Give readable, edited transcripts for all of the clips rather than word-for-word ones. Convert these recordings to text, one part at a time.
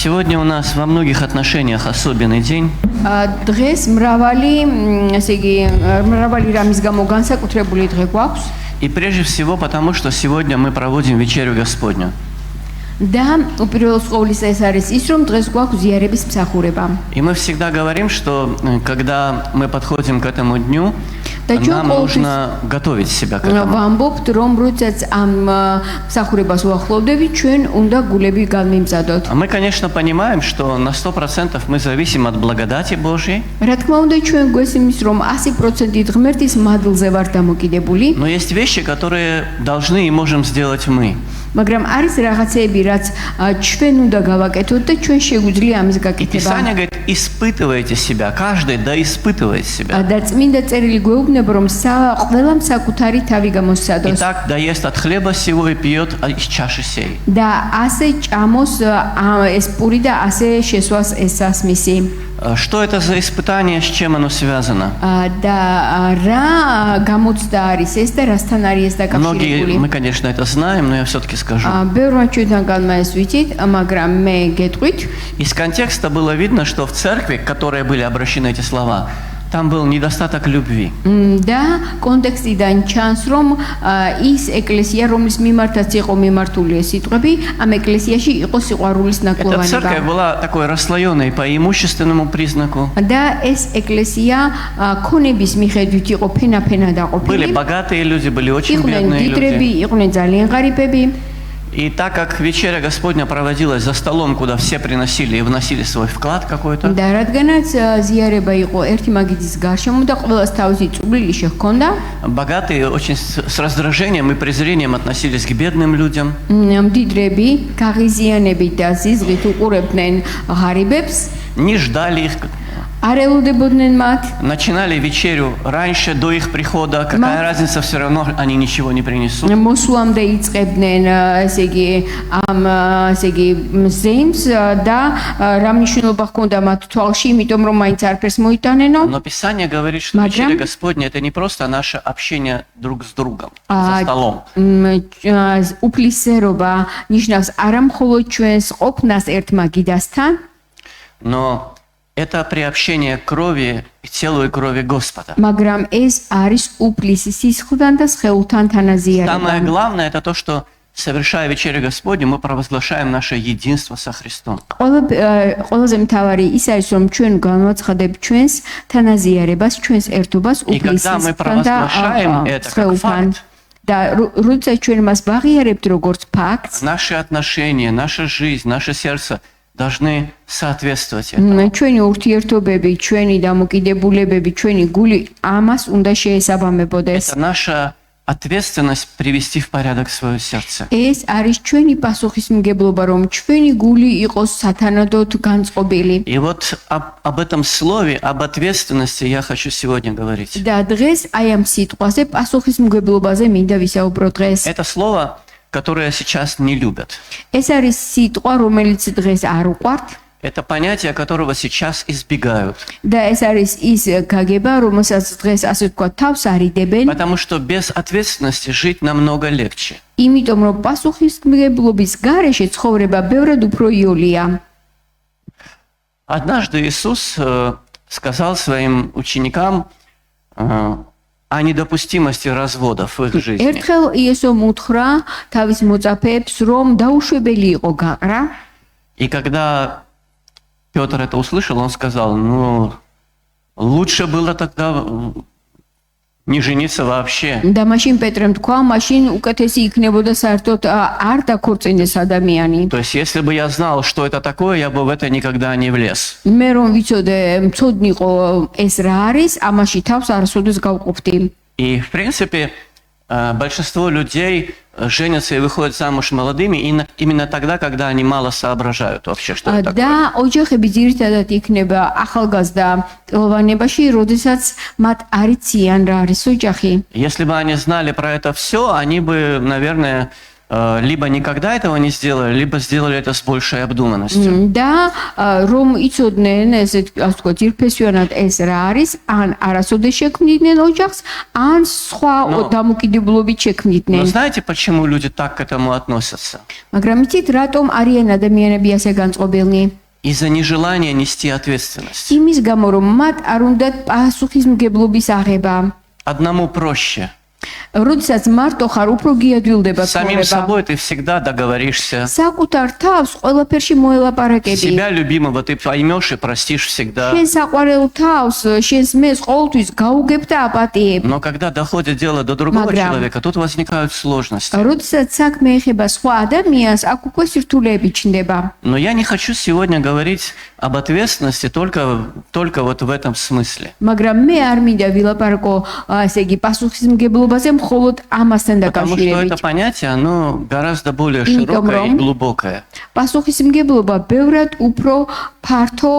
Сегодня у нас во многих отношениях особенный день. დღეს მრავალი რამის გამო განსაკუთრებული დღე გვაქვს. И прежде всего потому, что сегодня мы проводим вечерю Господню. და უპირველეს ყოვლისა ეს არის ის, რომ დღეს გვაქვს ზიარების მსახურება. И мы всегда говорим, что когда мы подходим к этому дню, нам нужно готовить себя к этому. ვამბობთ, რომ როდესაც ამ მსახურებას უახლოვდებით, ჩვენ უნდა გულები განვიმზადოთ. Мы, конечно, понимаем, что на 100% мы зависим от благодати Божьей. რა თქმა უნდა, ჩვენ გვესმის, რომ 100% ღმერთის მადლზე ვართ დამოკიდებული. Но есть вещи, которые должны и можем сделать мы. მაგრამ არის რაღაცეები, რაც ჩვენ უნდა გავაკეთოთ და ჩვენ შეგვიძლია ამის გაკეთება. Писание говорит: испытывайте себя, каждый да испытывает себя. და წმინდა წერილი გვეუბნება, რომ ყველამ საკუთარი თავი გამოსცადოს. Итак, да ест от хлеба сего и пьет из чаши сей. და ასე ჭამოს ეს პური და ასე შესვას ეს სასმისი. Что это за испытание, с чем оно связано? და რა გამოცდა არის ეს და რასთან არის ეს Многие, დაკავშირებული? мы, конечно, это знаем, но я все-таки скажу. ბევრმა ჩვენთანგანმა ეს ვიცით, მაგრამ მე გეტყვით. Из контекста было видно, что в церкви, к которой были обращены эти слова, там был недостаток любви. და კონტექსტიდან ჩანს, რომ ის ეკლესია, რომლის მიმართაც იყო მიმართული ეს სიტყვები, ამ ეკლესიაში იყო სიყვარულის Эта ნაკლოვანება. церковь была такой расслоенной по имущественному признаку. და ეს ეკლესია ქონების მიხედვით იყო ფენა-ფენა Были დაყოფილი. богатые люди, были очень იყვნენ бедные დიდრები, люди. იყვნენ ძალიან ღარიბები. И так как вечеря Господня проводилась за столом, куда все приносили и вносили свой вклад какой-то, და რადგანაც ზიარება იყო ერთი მაგიდის გარშემო და ყველას თავისი წვლილი შეჰქონდა, богатые очень с раздражением и презрением относились к бедным людям. დიდრები გაღიზიანებით და ზიზღით უყურებდნენ ღარიბებს, Не ждали их, არ ელოდებოდნენ მათ. начинали вечерю раньше, до их прихода. Какая разница, все равно они ничего не принесут. მოსვლამდე იწყებდნენ ესე იგი ამ ესე იგი ზეიმს და რა მნიშვნელობა ჰქონდა მათ თვალში, იმიტომ რომ მაინც არაფერს მოიტანენო. Но Писание говорит, что вечеря Господня — это не просто наше общение друг с другом за столом. უფლისერობა ნიშნავს არა მხოლოდ ჩვენს ყოფნას ერთ მაგიდასთან, Но это приобщение крови к телу и крови Господа. მაგრამ ეს არის უფლის სისხლთან და სხეულთან თანაზიარება. Самое главное — это то, что, совершая вечерю Господню, мы провозглашаем наше единство со Христом. ყველაზე მთავარი ის არის, რომ ჩვენ განვაცხადებ ჩვენს თანაზიარებას, ჩვენს ერთობას უფლის სისხლთან და სხეულთან. და როდესაც ჩვენ მას ვაღიარებთ როგორც ფაქტს, Наши отношения, наша жизнь, наше сердце должны соответствовать этому. ჩვენი ურთიერთობები, ჩვენი დამოკიდებულებები, ჩვენი გული ამას უნდა შეესაბამებოდეს. Это наша ответственность привести в порядок свое сердце. ეს არის ჩვენი პასუხისმგებლობა, რომ ჩვენი გული იყოს სათანადოდ განწყობილი. И вот об этом слове, об ответственности я хочу сегодня говорить. და დღეს აი ამ სიტყვაზე პასუხისმგებლობაზე მინდა ვისაუბრო დღეს. Это слово, которое сейчас не любят. ეს არის სიტყვა, რომელიც დღეს არ უყვართ. Это понятие, которого сейчас избегают. და ეს არის ის გაგება, რომელსაც დღეს ასე თქვა თავს არიდებენ, Потому что без ответственности жить намного легче. იმიტომ რომ პასუხისმგებლობის გარეშე ცხოვრება ბევრად უფრო იოლია. Однажды Иисус сказал своим ученикам о недопустимости разводов в их жизни. ერთხელ იესომ უთხრა თავის მოწაფეებს, რომ დაუშვებელი იყო გაყრა. И когда Петр это услышал, он сказал: ну, лучше было тогда не жениться вообще. და მაშინ პეტრემ თქვა, მაშინ უკეთესი იქნებოდა საერთოდ არ დაქორწინდეს ადამიანი. То есть, если бы я знал, что это такое, я бы в это никогда не влез. მე რომ ვიცოდე, მწოდნიყო ეს რა არის, ამაში თავს არასოდეს გავყოფდი. И, в принципе, большинство людей женятся и выходят замуж молодыми именно тогда, когда они мало соображают вообще, что это такое. და ოჯახები ძირითადად იქნება ახალგაზრდა პიროვნებაში, როდესაც მათ არ იციან რა არის ოჯახი. Если бы они знали про это все, они бы, наверное, либо никогда этого не сделали, либо сделали это с большей обдуманностью. და რომ იცოდნენ ესე ასე ვთქვათ ძირფესვიანად ეს რა არის, ან არასოდეს შექმნიდნენ ოჯახს, ან სხვა დამოკიდებულობით Но შექმნიდნენ. знаете, почему люди так к этому относятся? მაგრამ იცით რატომ არიან ადამიანები ასე განწყობილნი? Из-за нежелания нести ответственность. იმის გამო რომ მათ არ უნდათ პასუხისმგებლობის აღება. Одному проще. როდესაც მარტო ხარ, უფრო გიადვილდება Самим ცხოვრება. собой ты всегда договоришься. საკუთარ თავს ყველაფერში მოელაპარაკები. Себя любимого ты поймешь и простишь всегда. შენ საყვარელ თავს, შენს მეს ყოველთვის გაუგებ და აპატიებ. Но когда доходит дело до другого Მაგრამ- человека, тут возникают сложности. როდესაც საქმე ეხება სხვა ადამიანს, აქ უკვე სირთულეები ჩნდება. Но я не хочу сегодня говорить об ответственности только вот в этом смысле. მაგრამ მე არ მინდა ვილაპარაკო, ესე იგი, პასუხისმგებლობაზე მხოლოდ ამასთან Потому что это დაკავშირებით. понятие, оно гораздо более Იმიტომ, широкое и რომ- глубокое. პასუხისმგებლობა ბევრად უფრო ფართო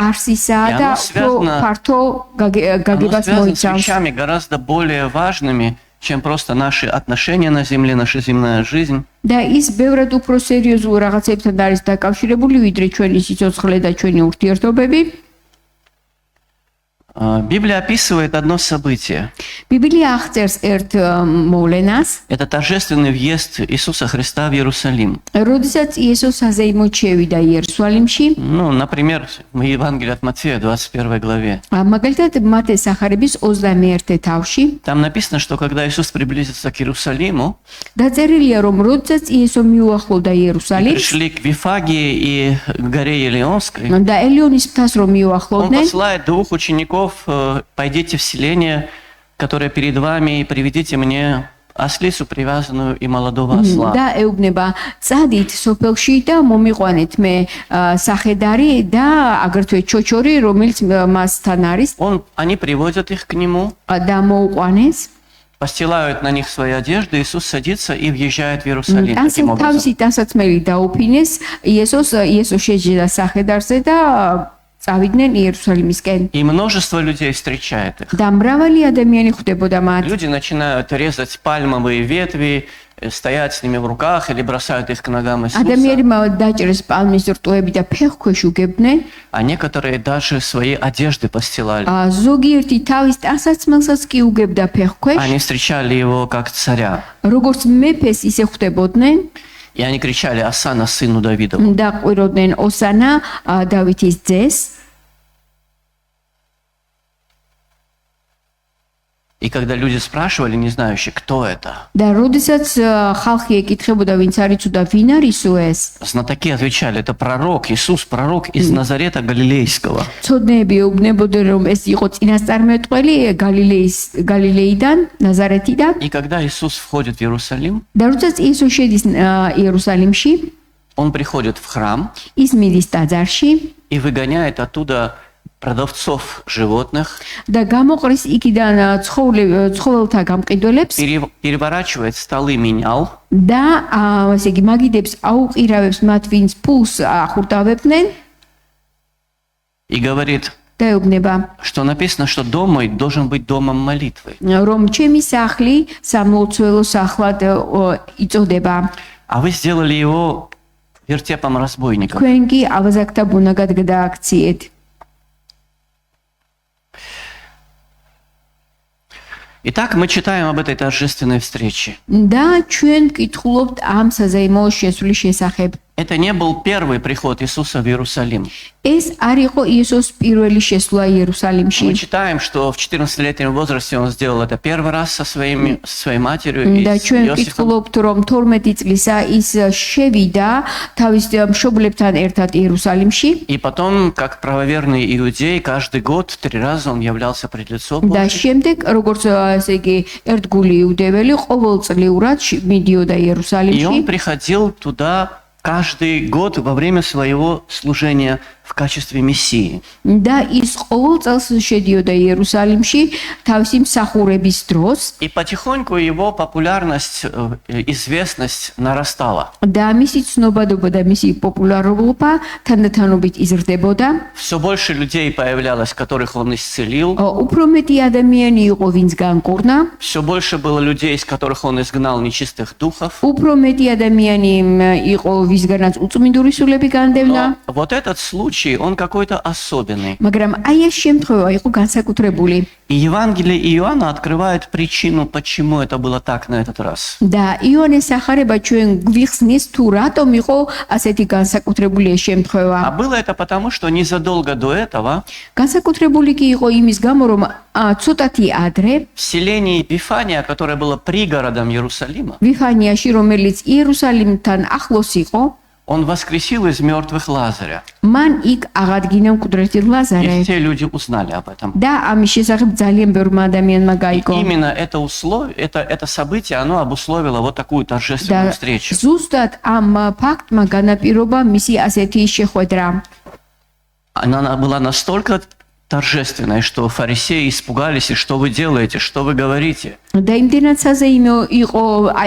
არსისაა И და оно უფრო связано- ფართო Оно გაგებას связано с მოიცავს. вещами гораздо более важными, чем просто наши отношения на земле, наша земная жизнь. და ის ბევრად უფრო სერიოზულ რაღაცებთან არის დაკავშირებული, ვიდრე ჩვენი სიცოცხლე და ჩვენი ურთიერთობები. Библия описывает одно событие. ბიბლია აღწერს ერთ მოვლენას, Это торжественный въезд Иисуса Христа в Иерусалим. როდესაც იესოს საზეიმოდ შევიდა იერუსალიმში. Ну, например, в Евангелии от Матфея, 21 главе. მაგალითად, მათეს სახარების 21 თავში Там написано, что когда Иисус приблизился к Иерусалиму, დაწერილია, რომ როდესაც იესო მიუახლოვდა იერუსალიმს пришли к Вифагии и к горе Елеонской, და ელიონის მთას რომ он მიუახლოვდნენ, посылает двух учеников: пойдите в селение, которое перед вами, и приведите мне ослицу, привязанную, и молодого осла. და ეუბნება, წადით სოფელში და მომიყვანეთ მე სახედარი და აგრეთვე ჩოჩორი, რომელიც მასთან არის Они приводят их к нему, და მოუყვანეს. постилают на них свои одежды, Иисус садится и въезжает в Иерусалим. ასე Таким образом. თავისი დასაცმელი დაუფინეს, იესო შეჯდა სახედარზე და წავიდნენ იერუსალიმისკენ. И множество людей встречает их. და მრავალი ადამიანი ხვდებოდა მათ. Люди начинают резать пальмовые ветви, стоять с ними в руках или бросают их к ногам Иисуса. ადამიანმა დაჭერეს პალმის რტოები და ფეხქვეშ უგებდნენ. А некоторые даже свои одежды постилали. ზოგიერთი თავის დასაცმელსაც კი უგებდა ფეხქვეშ. Они встречали его как царя. როგორც მეფეს ისე ხვდებოდნენ И они кричали: «Осанна сыну Давидову». და ყვიროდნენ ოსანა დავითის ძეს. И когда люди спрашивали, не знающие, кто это, და როდესაც ხალხი ეკითხებოდა, ვინც არის და ვინ არის ეს, знатоки отвечали: «Это пророк, Иисус, пророк из Назарета Галилейского». ცოდნეები ეუბნებოდნენ, რომ ეს იყო წინასწარმეტყველი გალილეიდან, ნაზარეთიდან. И когда Иисус входит в Иерусалим, და როდესაც იესო შედის იერუსალიმში, он приходит в храм ის მიდის ტაძარში и выгоняет оттуда продавцов животных, და გამოყრის იქიდან ცხოველთა გამყიდველებს переворачивает столы менял, და ესე იგი მაგიდებს აუყირავებს მათ, ვინც ფულს ახურტავებდნენ и говорит, და ეუბნება, что написано, что дом мой должен быть домом молитвы. რომ ჩემი სახლი სამლოცველო სახლად იწოდება. А вы сделали его вертепом разбойников. თქვენ კი ავაზაკთა ბუნაგად გადააქციეთ. Итак, мы читаем об этой торжественной встрече. და ჩვენ ვკითხულობთ ამ საზეიმო შესulis შესახებ. Это не был первый приход Иисуса в Иерусалим. ეს არ იყო იესოს პირველი შესვლა Мы იერუსალიმში. читаем, что в 14-летнем возрасте он сделал это первый раз со своей матерью и და с ჩვენ Иосифом. ვკითხულობთ, რომ 12 წლისა ის შევიდა თავის მშობლებთან ერთად იერუსალიმში И потом, как правоверный иудей, каждый год 3 раза он являлся пред лицом და Божьим. შემდეგ როგორც ესე იგი ერთგული იუდეველი ყოველწლიურად მიდიოდა И იერუსალიმში он приходил туда каждый год во время своего служения в качестве Мессии. და ის ყოველ წელს შედიოდა იერუსალიმში თავისი მსახურების დროს И потихоньку его популярность, известность нарастала. და მისი ცნობადობა და მისი პოპულარობა თანდათანობით იზრდებოდა. Все больше людей появлялось, которых он исцелил. უფრო მეტი ადამიანი იყო, ვინც განკურნა. Все больше было людей, из которых он изгнал нечистых духов. უფრო მეტი ადამიანი იყო, ვისგანაც უწმინდური სულები განდევნა. Но вот этот случай, он какой-то особенный. მაგრამ აი ეს შემთხვევა იყო განსაკუთრებული. И Евангелие Иоанна открывает причину, почему это было так на этот раз. და იონეს ახარება ჩვენ გვიხსნის თუ რატომ იყო ასეთი განსაკუთრებული ეს შემთხვევა. А было это потому, что незадолго до этого განსაკუთრებული კი იყო იმის გამო, რომ ცოტათი ადრე в селении Епифания, которое было пригородом Иерусалима, ვიფანიაში, რომელიც იერუსალიმთან ახლოს იყო, он воскресил из мертвых Лазаря. მან იქ აღადგინა მკვდრეთი ლაზარე И все люди узнали об этом. და ამის შესახებ ძალიან ბევრმა ადამიანმა გაიგო. Именно это условие, это событие, оно обусловило вот такую торжественную და встречу. ზუსტად ამ ფაქტმა განაპირობა მისი ასეთი შეხვედრა. Она была настолько торжественной, что фарисеи испугались, и что вы делаете, что вы говорите. და იმდენად საზეიმო იყო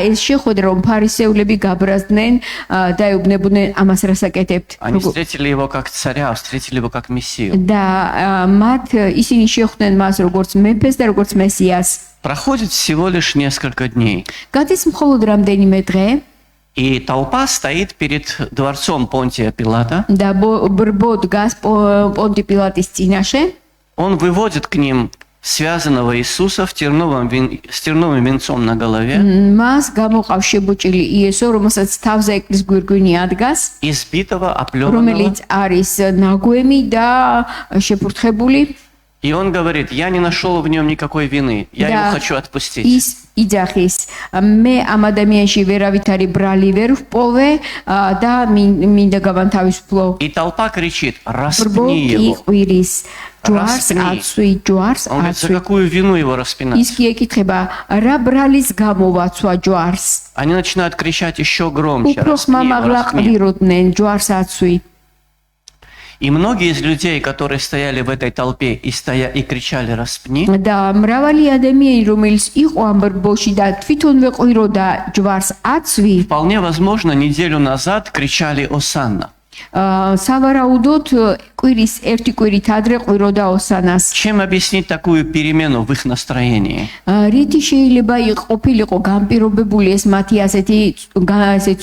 ეს შეხვედრა, რომ ფარისეულები გაბრაზდნენ და ეუბნებოდნენ ამას რასაკეთებთ. Они встретили его как царя, встретили его как мессию. და მათ ისინი შეხვდნენ მას როგორც მეფეს და როგორც მესიას. Проходит всего лишь несколько дней. გადის მხოლოდ რამდენიმე დღე И толпа стоит перед дворцом Понтия Пилата. და ბრბო დგას პონტი პილატის წინაშე. Он выводит к ним связанного Иисуса с терновым венцом на голове, მას გამოყავს შებოჭილი იესო, რომელსაც თავზე ეკვლის გვირგვინი ადგას, избитого, оплеванного. რომელიც არის ნაგვემი და შეფურთხებული. И он говорит: я не нашел в нем никакой вины, я его хочу отпустить. ის იძახის, მე ამ ადამიანში ვერავითარი брали ვერ ვპოვე და მინდა გავანთავისუფლო. И толпа кричит: распни ბრბო его. იყვირის, ჯვარს Распни. აცვი, ჯვარს Он говорит: за აცვი. какую вину его распинать? ის კი ეკითხება, რა ბრალის გამოვაცვა ჯვარს? Они начинают кричать еще громче: უფრო распни его, ხმამაღლა распни. ყდიროდნენ, ჯვარს აცვი. И многие из людей, которые стояли в этой толпе и кричали: распни, და მრავალი ადამიანი, რომელიც იყო ამ ბრბოში და თვითონვე ყვიროდა ჯვარს აცვი, вполне возможно, неделю назад кричали: осанна. სავარაუდოდ კვირის ერთი კვირით ადრე ყვიროდა ოსანას. Чем объяснить такую перемену в их настроении? რითი შეიძლება ყოფილიყო განპირობებული ეს მათი ასეთი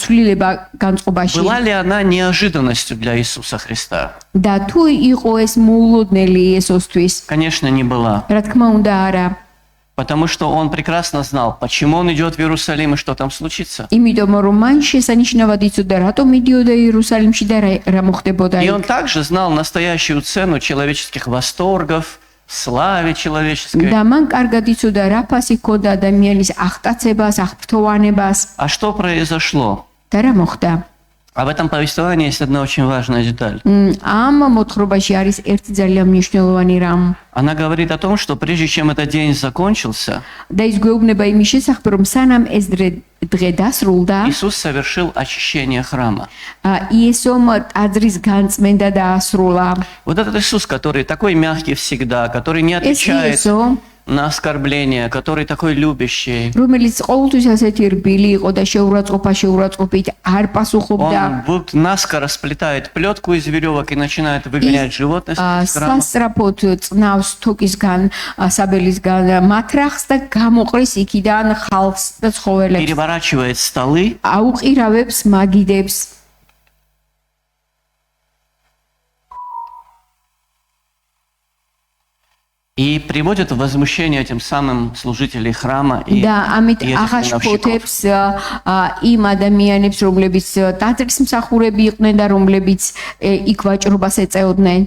ცვლილება განწყობაში? Была ли она неожиданностью для Иисуса Христа? და თუ იყო ეს მოულოდნელი იესოსთვის? Конечно, не была. რა თქმა უნდა არა. Потому что он прекрасно знал, почему он идет в Иерусалим и что там случится. იმიტომ რომ მან შესანიშნავად იცოდა რატომ მიდიოდა იერუსალიმში და რა მოხდებოდა И იქ. он также знал настоящую цену человеческих восторгов, славе человеческой. და მან კარგად იცოდა რა ფასი ჰქონდა ადამიანის აღტაცებას, აღფრთოვანებას А что произошло? და რა მოხდა. Об этом повествовании есть одна очень важная деталь. ამ მოთხრობაში არის ერთი ძალიან მნიშვნელოვანი რამ. Она говорит о том, что прежде чем этот день закончился, და ის გვეუბნება იმის შესახებ, რომ სანამ ეს დღე დასრულდა, Иисус совершил очищение храма. იესომ ტაძრის განწმენდა დაასრულა. Вот этот Иисус, который такой мягкий всегда, который не ეს отвечает იესო, на оскорбления, который такой любящий, რომელიც ყოველთვის ასეთი რბილი იყო და შეურაცხყოფით არ пасуხობდა. он вот наскоро сплетает плетку из веревок и начинает выгонять животных из храма. სასწრაფოდ წნავს თოკისგან, საბელისგან მატრახს და გამოყრის იქიდან ხალხს და ცხოველებს. Переворачивает столы, აუყირავებს მაგიდებს. и приводит в возмущение тем самым служителей храма и და ამით этих миновщиков. აღაშფოთებს იმ ადამიანებს, რომლებიც ტაძრის მსახურები იყვნენ და რომლებიც იქ ვაჭრობას ეწეოდნენ.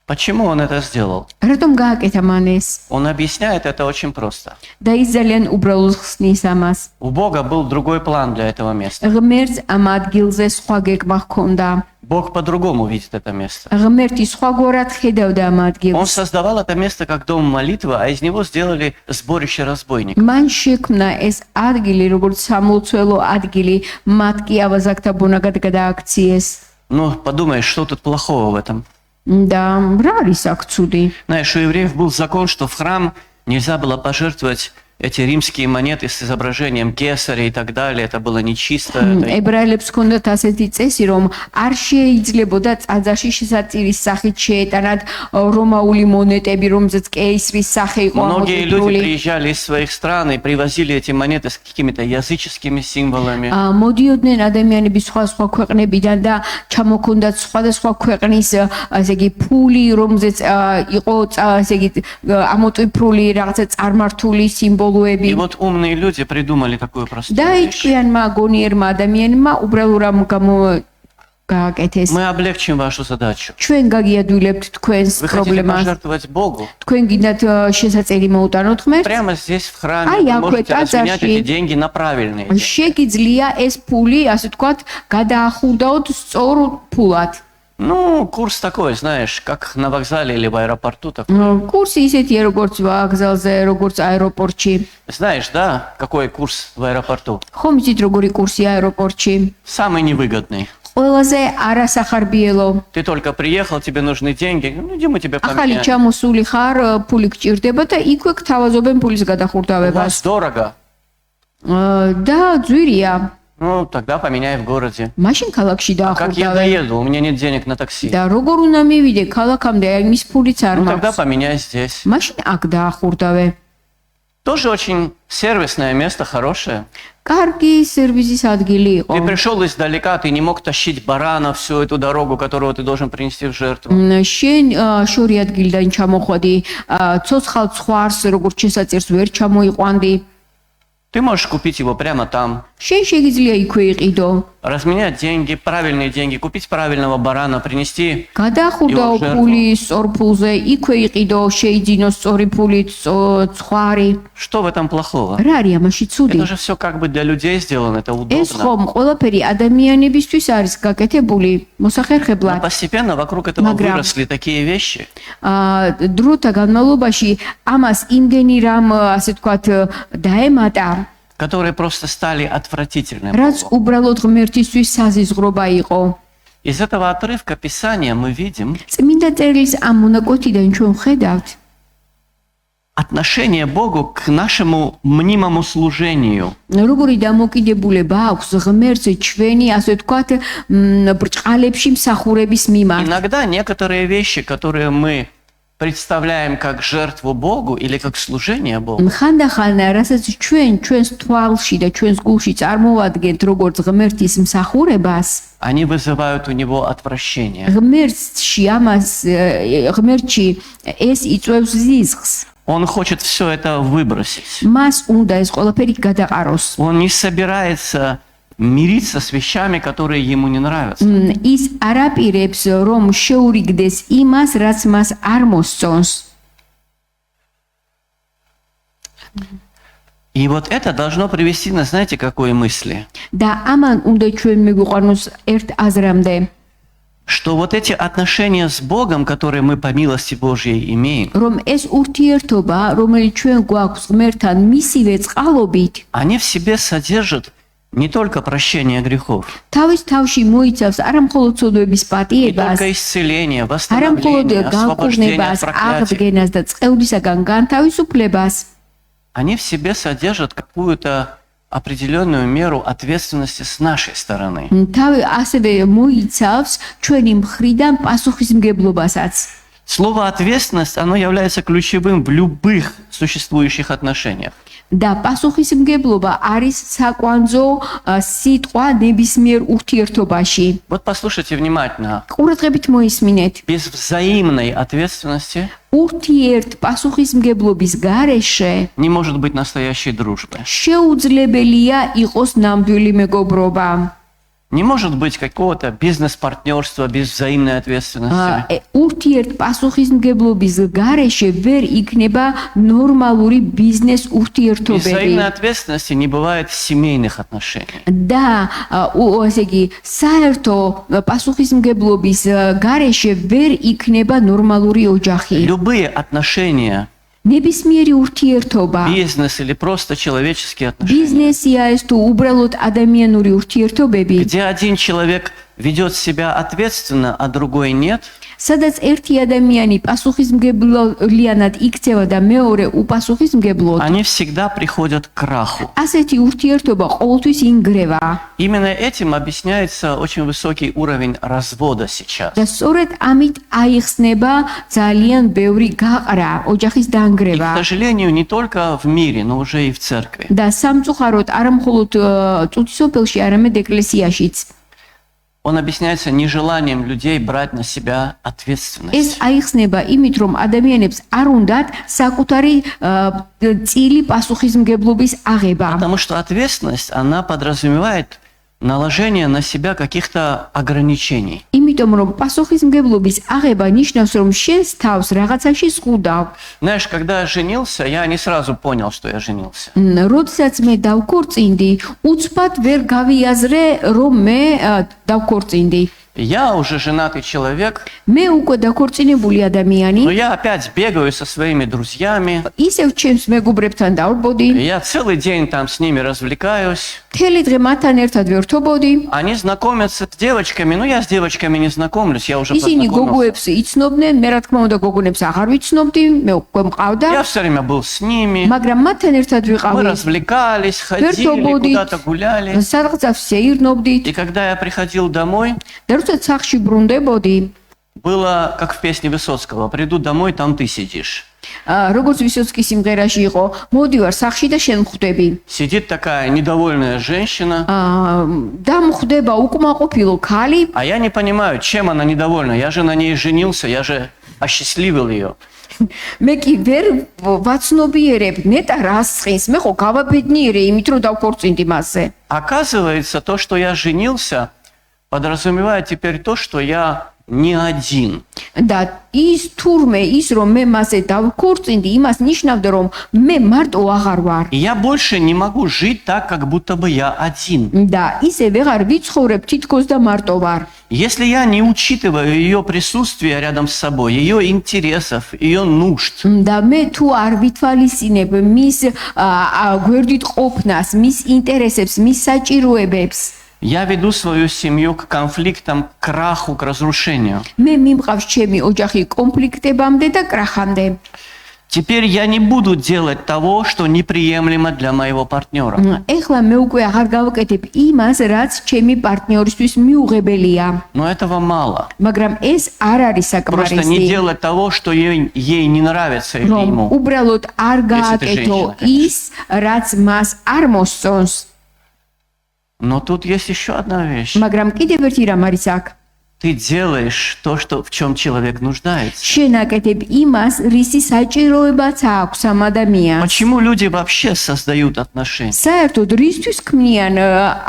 Почему он это сделал? რატომ გააკეთა მან ეს? Он объясняет это очень просто. და ის ძალიან უბრალოდ ხსნის ამას. У Бога был другой план для этого места. ღმერთს ამ ადგილზე სხვა გეგმა ჰქონდა. Бог по-другому видит это место. ღმერთი სხვაგვარად ხედავდა ამ Он ადგილს. создавал это место как дом молитвы, а из него сделали сборище разбойников. მან შექმნა ეს ადგილი როგორც სამლოცველო ადგილი, მათ კი ავაზაკთა ბუნაგად გადააქციეს. Ну, подумаешь, что тут плохого в этом? და რა არის აქ ცუდი? Знаешь, у евреев был закон, что в храм нельзя было пожертвовать эти римские монеты с изображением кесаря и так далее. Это было нечисто. ებრაელებს ჰქონდათ ასეთი წესი, რომ არ შეიძლებოდა წაძაში შესაწირის სახით შეეტანათ რომაული მონეტები, რომელზეც კეისრის სახე იყო Многие люди ამოტვიფრული. приезжали из своих стран и привозили эти монеты с какими-то языческими символами. მოდიოდნენ ადამიანები სხვა ქვეყნებიდან და ჩამოქონდათ სხვადასხვა ქვეყნის ასე იგი ფული, რომელზეც იყო ასე იგი ამოტვიფრული რაღაცა წარმართული სიმბოლოები. И вот умные люди придумали такую простую და вещь. იტყვიანმა გონიერმა ადამიანმა უბრალოდ რამ გააკეთეს. Мы облегчим вашу задачу. ჩვენ გაგიადვილებთ თქვენს Вы хотите პრობლემას. пожертвовать Богу? თქვენ გინდათ შესაწერი მოუტანოთ ღმერთს? Прямо здесь в храме Ай, вы я можете хоть разменять азарში. эти деньги на правильные. деньги. შეგიძლია ეს ფული, ასე ვთქვათ, გადაახურდაოთ სწორ ფულად. Ну, курс такой, знаешь, как на вокзале или в аэропорту. Такой. კურსი ისეთია, როგორც ვокзалზე, როგორც აეროპორტში. Знаешь, да, какой курс в аэропорту? ხომ იცით როგორი კურსია აეროპორტში? Самый невыгодный. ყველაზე არასახარბიელო. Ты только приехал, тебе нужны деньги. Ну, иди мы тебе ახალი поменяем. ჩამოსული ხარ, ფული გჭირდება და იქვე გთავაზობენ ფულის У გადახურდავებას. вас дорого. და ძვირია. Ну, тогда поменяй в городе. მაშინ ქალაქში Как я დაახურდავენ. доеду? У меня нет денег на такси. და როგორ უნდა მივიდე ქალაქამდე, აი მის ფულიც არ Ну, тогда მაქვს. поменяй здесь. მაშინ აქ დაახურდავე. Тоже очень сервисное место, хорошее. კარგი სერვისის ადგილი იყო. Ты пришел издалека, ты не мог тащить барана всю эту дорогу, которого ты должен принести в жертву. შენ შორი ადგილიდან ჩამოხვედი, ცოცხალ ცხვარს როგორც შესაძერს ვერ ჩამოიყვანდი. Ты можешь купить его прямо там, შენ შეგიძლია იქვე იყიდო. разменять деньги, правильные деньги, купить правильного барана, принести. გადახურდაო იო, ფული სწორ ფულზე, იქვე იყიდო, შეიძინო სწორი ფული, ცხვარი. Что в этом плохого? რა არის ამაში ცუდი? Это же все как бы для людей сделано, это ეს удобно. ხომ ყველაფერი ადამიანებისთვის არის გაკეთებული, Но მოსახერხებლად. постепенно вокруг этого Მაგრამ- выросли такие вещи, დროთა განმავლობაში ამას იმდენი რამ ასე ვთქვათ დაემატა, которые просто стали отвратительными. რაც უბრალოდ ღმერთისთვის საზიზღრობა იყო. Из этого отрывка Писания мы видим წმინდა წერილის ამ მონაკვეთიდან ჩვენ ვხედავთ отношение Богу к нашему мнимому служению. როგორი დამოკიდებულება აქვს ღმერთს ჩვენი ასე ვთქვათ ბრჭყალებში მსახურების მიმართ. Иногда некоторые вещи, которые мы представляем как жертву Богу или как служение Богу, ხანდახან რასაც ჩვენს თვალში და ჩვენს გულში წარმოვადგენთ როგორც ღმერთის მსახურებას, они вызывают у него отвращение. ღმერთში ეს იწვევს ზიზღს. Он хочет все это выбросить. მას უნდა ეს ყველაფერი გადაყაროს. Он не собирается мириться с вещами, которые ему не нравятся. ის არაპირებს რომ შეურიგდეს იმას, რაც მას არ მოსწონს. И вот это должно привести нас, знаете, к какой мысли? და ამან უნდა ჩვენ მიგვიყვანოს ერთ აზრამდე, Что вот эти отношения с Богом, которые мы по милости Божьей имеем, რომ ეს ურთიერთობა, რომელიც ჩვენ გვაქვს ღმერთთან მისივე წყალობით, они в себе содержат не только прощение грехов, თავის თავში მოიცავს არა მხოლოდ ცოდვების не პატიებას, только исцеление, არა მხოლოდ восстановление, освобождение от განკურნებას, проклятия. აღდგენას და წყევლისაგან განთავისუფლებას, Они в себе содержат какую-то определенную меру ответственности с нашей стороны. ასევე მოიცავს ჩვენი მხრიდან პასუხისმგებლობასაც. Слово «ответственность», оно является ключевым в любых существующих отношениях. და პასუხისმგებლობა არის საკვანძო სიტყვა ნებისმიერ ურთიერთობაში. Вот послушайте внимательно. ყურადღებით მოისმინეთ. Без взаимной ответственности ურთიერთ პასუხისმგებლობის გარეშე не может быть настоящей дружбы. შეუძლებელია იყოს ნამდვილი მეგობრობა. Не может быть какого-то бизнес-партнерства без взаимной ответственности. ურთიერთ პასუხისმგებლობის გარეშე ვერ იქნება ნორმალური ბიზნეს Без ურთიერთობები. взаимной ответственности не бывает семейных отношений. და ასე იგი საერთო პასუხისმგებლობის გარეშე ვერ იქნება ნორმალური ოჯახი. Любые отношения, ნებისმიერი ურთიერთობა, бизнес или просто человеческие отношения, ბიზნესია ეს თუ უბრალოდ ადამიანური ურთიერთობები, где один человек ведет себя ответственно, а другой нет, სადაც ერთი ადამიანი პასუხისმგებლიანად იქცევა და მეორე უპასუხისმგებლოდ, они всегда приходят к краху. ასეთი ურთიერთობა ყოველთვის ინგრევა. Именно этим объясняется очень высокий уровень развода сейчас. და სწორედ ამით აიხსნება ძალიან ბევრი გაყრა, ოჯახის И, к დანგრევა. сожалению, не только в мире, но уже и в церкви. და სამწუხაროდ არა მხოლოდ წუთისოფელში, არამედ ეკლესიაშიც. Он объясняется нежеланием людей брать на себя ეს ответственность. აიხსნება იმით, რომ ადამიანებს არ უნდათ საკუთარი წილი პასუხისმგებლობის აღება. Потому что ответственность, она подразумевает наложение на себя каких-то ограничений. იმიტომ რომ პასუხისმგებლობის აღება ნიშნავს, რომ შენს თავს რაღაცაში სხუდავ. Знаешь, когда я женился, я не сразу понял, что я женился. როდესაც მე დავქორწინდი, უცბად ვერ გავიაზრე, რომ მე დავქორწინდი. Я уже женатый человек, მე უკვე დაქორწინებული но ადამიანი, я опять бегаю со своими друзьями. ისევ ჩემს მეგობრებთან დავრბოდი, Я целый день там с ними развлекаюсь. მთელი დღე მათთან ერთად ვერთობოდი. Они знакомятся с девочками, но я с девочками не знакомлюсь, я уже ისინი познакомился. გოგოებს იცნობდნენ, მე რა თქმა უნდა გოგონებს აღარ ვიცნობდი, მე უკვე მყავდა, Я все время был с ними. მაგრამ მათთან ერთად Мы ვიყავი. развлекались, ходили, Вертободит. куда-то гуляли. სადღაც შეირნობდით И когда я приходил домой, და როდესაც სახლში ბრუნდებოდი, было как в песне Высоцкого: приду домой, там ты сидишь. როგორც ვისოცკის სიმღერაში იყო, მოდივარ სახლში და შენ მხვდები. Сидит такая недовольная женщина, და მხვდება უკმაყოფილო ქალი, а я не понимаю, чем она недовольна. Я же на ней женился, я же осчастливил ее. მე კი ვერ ვაცნობიერებ, ნეტა რას ცხენს, მე ხო გავაბედნიერე იმით, რომ დავქორწინდი მასზე. Оказывается, то, что я женился, подразумевает теперь то, что я не один. და ის თურმე ის რომ მე მასზე დავქორწინდი, იმას ნიშნავდა რომ მე მარტო აღარ ვარ. И я больше не могу жить так, как будто бы я один. და ისე ვეღარ ვიცხოვრებ თითქოს და მარტო ვარ. Если я не учитываю ее присутствие рядом с собой, ее интересов, ее нужд, და მე თუ არ ვითვალისწინებ მის გვერდით ყოფნას, მის ინტერესებს, მის საჭიროებებს, я веду свою семью к конфликтам, к краху, к разрушению. მე მიმყავს ჩემი ოჯახი კონფლიქტებამდე და კრახამდე. Теперь я не буду делать того, что неприемлемо для моего партнера. ეხლა მე უკვე აღარ გავაკეთებ იმას, რაც ჩემი პარტნიორისთვის მიუღებელია. Но этого мало. მაგრამ ეს არ არის Просто не საკმარისი. делать того, что ей не нравится или რომ ему. უბრალოდ არ გააკეთო женщина, конечно. ის, რაც მას არ მოსწონს. Но тут есть еще одна вещь. მაგრამ კიდევ ერთი რამ არის აქ. Ты делаешь то, в чем человек нуждается. შენ აკეთებ იმას, რისი საჭიროებაც აქვს ამ ადამიანს. Почему люди вообще создают отношения? საერთოდ რისთვის ქმნიან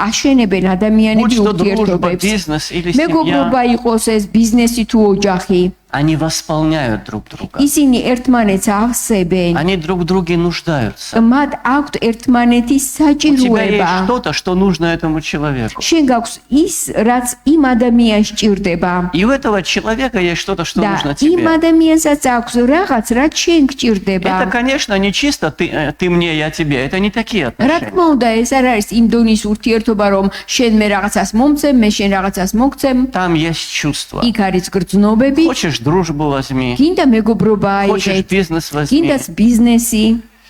აშენებენ Будь ადამიანები что дружба, ურთიერთობებს? бизнес или семья, მეგობრობა იყოს ეს ბიზნესი თუ ოჯახი. они восполняют друг друга. ისინი ერთმანეთს ავსებენ. Они друг в друге нуждаются. მათ აქვთ ერთმანეთის У тебя საჭიროება. есть что-то, что нужно этому человеку. შენ გაქვს ის, რაც იმ ადამიანს ჭირდება. И у этого человека есть что-то, что და нужно იმ тебе. ადამიანსაც აქვს რაღაც, რაც შენ გჭირდება. Это, конечно, не чисто ты мне, я тебе. Это не такие რა отношения. თქმა უნდა, ეს არ არის იმ დონის ურთიერთობა, რომ შენ მე რაღაცას მომცემ, მე შენ რაღაცას მოგცემ. Там есть чувства. იქ არის გრძნობები. Хочешь дружбу возьми, გინდა მეგობრობა хочешь აიღეთ, бизнес возьми. გინდაც ბიზნესი.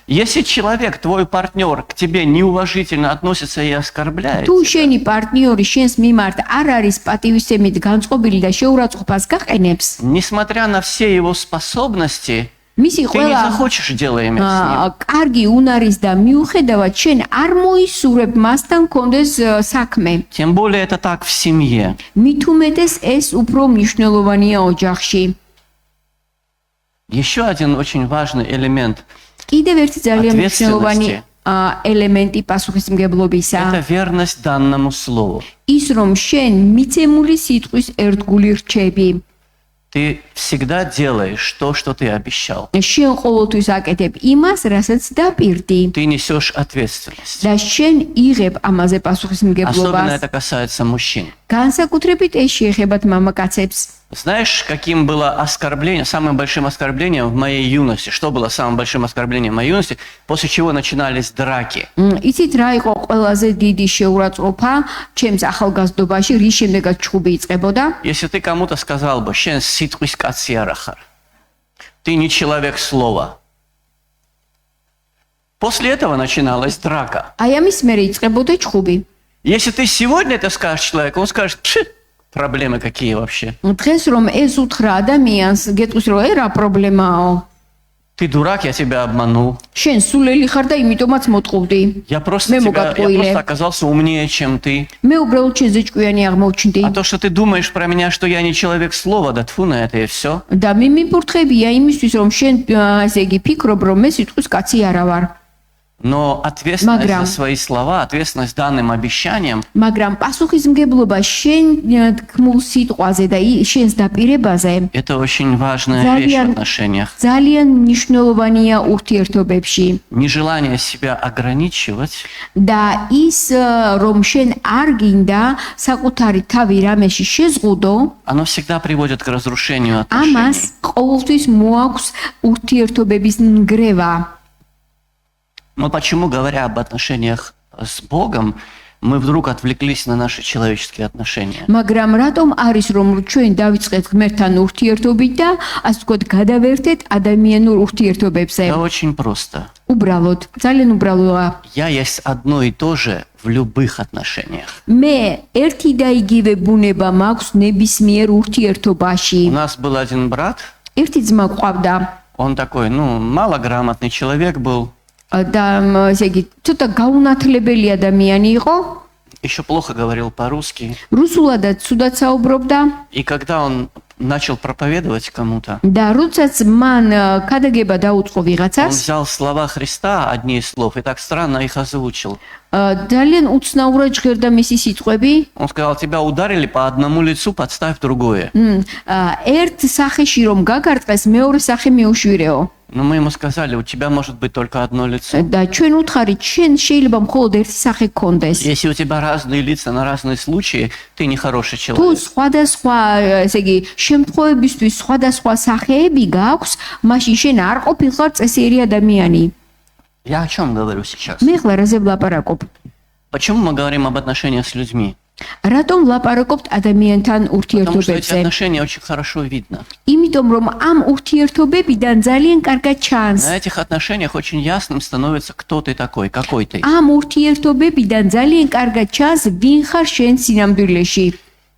Если человек, твой партнер, к тебе неуважительно относится и оскорбляет, თუ შენი პარტნიორი შენს მიმართ არ არის პატივისცემით განწყობილი და შეურაცხყოფას გაყენებს, несмотря на все его способности, მისი ты не ყველა захочешь дело иметь с ним. კარგი უნარის და მიუხედავად შენ არ მოისურვებ მასთან კონდეს საქმე. Тем более это так в семье. მით უმეტეს ეს უფრო მნიშვნელოვანია ოჯახში. Еще один очень важный элемент კიდევ ერთი ძალიან მნიშვნელოვანი ответственности. ელემენტი პასუხისმგებლობისა. Это верность данному слову. ის რომ შენ მიცემული სიტყვის ერთგული რჩები. Ты всегда делаешь то, что ты обещал. შენ ყოველთვის აკეთებ იმას, რასაც დაპირდი. Ты несешь ответственность. და შენ იღებ ამაზე Особенно პასუხისმგებლობას. это касается мужчин. განსაკუთრებით ეს შეეხებათ მამაკაცებს. Знаешь, каким было оскорбление, самым большим оскорблением в моей юности? Что было самым большим оскорблением в моей юности, после чего начинались драки? იცით რა იყო ყველაზე დიდი შეურაცხყოფა ჩემს ახალგაზრდობაში, რის შემდეგაც ჩხუბი იწყებოდა? Если ты кому-то сказал бы, შენ სიტყვის კაცი არ ახარ, ты не человек слова. После этого начиналась драка. აი ამის მერე იწყებოდა ჩხუბი. Если ты сегодня это скажешь человеку, он скажет, проблемы какие вообще? დღეს რომ ეს უთხრა ადამიანს, გეტყვის რომ რა პრობლემაო? Ты дурак, я тебя обманул. შენ სულელი ხარ და იმიტომაც მოტყუვდი. Я просто оказался умнее, чем ты. მე უბრალოდ შენზე ჭკვიანი აღმოჩნდი. А то, что ты думаешь про меня, что я не человек слова, да тьфу на это и все. და მე მიფურთხებია იმისთვის, რომ შენ ესე იგი ფიქრობ, რომ მე სიტყვის კაცი არა ვარ. Но ответственность за свои слова, ответственность данным обещаниям. მაგრამ პასუხისმგებლობა შენ თქმულ სიტყვაზე და შენს დაპირებაზე. Это очень важная вещь в отношениях. ძალიან მნიშვნელოვანია ურთიერთობებში. Нежелание себя ограничивать. და ის რომ შენ არ гинდა საკუთარი თავი რამეში შეზღუდო. Оно всегда приводит к разрушению отношений. ამას ყოველთვის მოაქვს ურთიერთობების ნგრევა. Но почему, говоря об отношениях с Богом, мы вдруг отвлеклись на наши человеческие отношения? მაგრამ რატომ არის რომ ჩვენ დავიწყეთ ღმერთთან ურთიერთობით და ასე ვთქვათ გადავერთეთ ადამიანურ ურთიერთობებზე? Да очень просто. უბრალოდ, ძალიან უბრალოა. Я есть одно и то же в любых отношениях. მე ერთი და იგივე ბუნება მაქვს ნებისმიერ ურთიერთობაში. У нас был один брат. ერთი ძმა გვყავდა. Он такой, малограмотный человек был. და ესე იგი ცოტა გაუნათლებელი ადამიანი იყო. Еще плохо говорил по-русски. რუსულადაც ცუდად საუბრობდა. И когда он начал проповедовать кому-то, და როდესაც მან ქადაგება დაუწყო он ვიღაცას, взял слова Христа, одни из слов, и так странно их озвучил. ძალიან უცნაურად ჟღერდა მისი სიტყვები. Он сказал, тебя ударили по одному лицу, подставь другое. ერთ სახეში რომ გაგარტყეს, მეორე სახე მიუშვირეო. Но мы ему сказали, у тебя может быть только одно лицо. და ჩვენ უთხარით, შენ შეიძლება მხოლოდ ერთი სახე გქონდეს. Если у тебя разные лица на разные случаи, ты нехороший თუ человек. სხვადასხვა, ესე იგი, შემთხვევებისთვის სხვადასხვა სახეები გაქვს, მაშინ შენ არ ყოფილიყარ წესიერი ადამიანი. Я о чем говорю сейчас? მე ხლა რაზე ვლაპარაკობ? Почему мы говорим об отношениях с людьми? რატომ ვლაპარაკობთ ადამიანთან Потому что эти ურთიერთობებზე? отношения очень хорошо видно. იმიტომ რომ ამ ურთიერთობებიდან ძალიან კარგად ჩანს. На этих отношениях очень ясным становится, кто ты такой, какой ты. ამ ურთიერთობებიდან ძალიან კარგად ჩანს, ვინ ხარ შენ სინამდვილეში.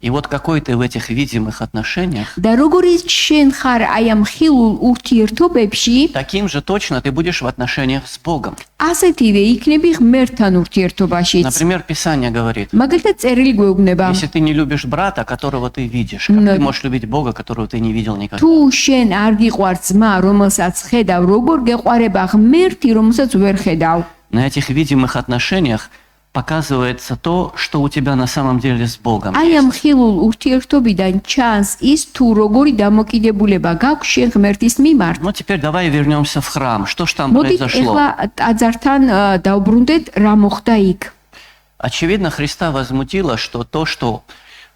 И вот какой ты в этих видимых отношениях, და როგორიც შენ ხარ აი ამ ხილულ ურთიერთობებში, таким же точно ты будешь в отношениях с Богом. ასეთივე იქნები ღმერთთან ურთიერთობაშიც. Например, Писание говорит, მაგალითად წერილი გვეუბნება, если ты не любишь брата, которого ты видишь, как ты можешь любить Бога, которого ты не видел никогда? თუ შენ არ გიყვარ ძმა, რომელსაც ხედავ, როგორ გეყვარება ღმერთი, რომელსაც ვერ ხედავ? На этих видимых отношениях показывается то, что у тебя на самом деле с Богом აი ამ есть. ხილულ ურთიერთობიდან ჩანს ის თუ როგორი დამოკიდებულება გაქვს შენ ღმერთის მიმართ. Ну, теперь давай вернемся в храм. Что ж там მოდით произошло? ეხლა ტაძართან დავბრუნდეთ, რა მოხდა იქ. Очевидно, Христа возмутило, что то, что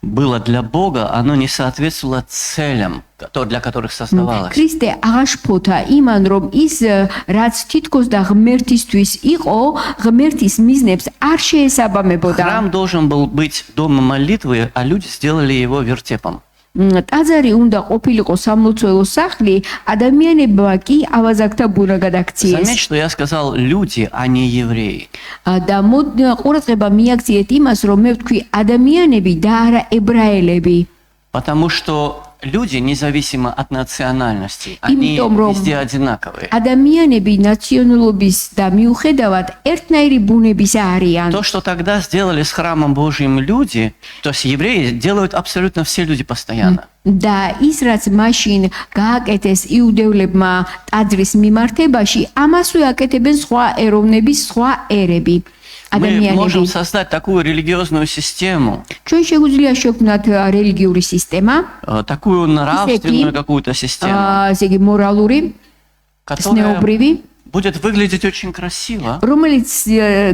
было для Бога, оно не соответствовало целям, для которых создавалось. ქრისტე აღაშფოთა იმან, რომ ის რაც თითქოს და ღმერთისთვის იყო, ღმერთის მიზნებს არ შეესაბამებოდა. Храм должен был быть домом молитвы, а люди сделали его вертепом. ტაძარი უნდა ყოფილიყო სამლოცველო სახლი, ადამიანებმა კი ავაზაკთა ბუნა გადაქციეს. Заметь, что я сказал люди, а не евреи. და ყურადღება მიაქციეთ იმას, რომ მე ვთქვი ადამიანები და არა ებრაელები. Потому что люди, независимо от национальности, они везде одинаковые. ადამიანები ნაციონალობის და მიუხედავად ერთნაირი ბუნების არიან. То, что тогда сделали с храмом Божьим люди, то есть евреи делают абсолютно все люди постоянно. და ის რაც მაშინ გააკეთეს იუდეველებმა ტაძრის მიმართებაში, ამასვე აკეთებენ სხვა ეროვნების სხვა ერები. Мы можем создать такую религиозную систему, ჩვენ შეგვიძლია შევქმნათ რელიგიური სისტემა, такую нравственную какую-то систему, ესე იგი მორალური, ცნეობრივი, будет выглядеть очень красиво, რომელიც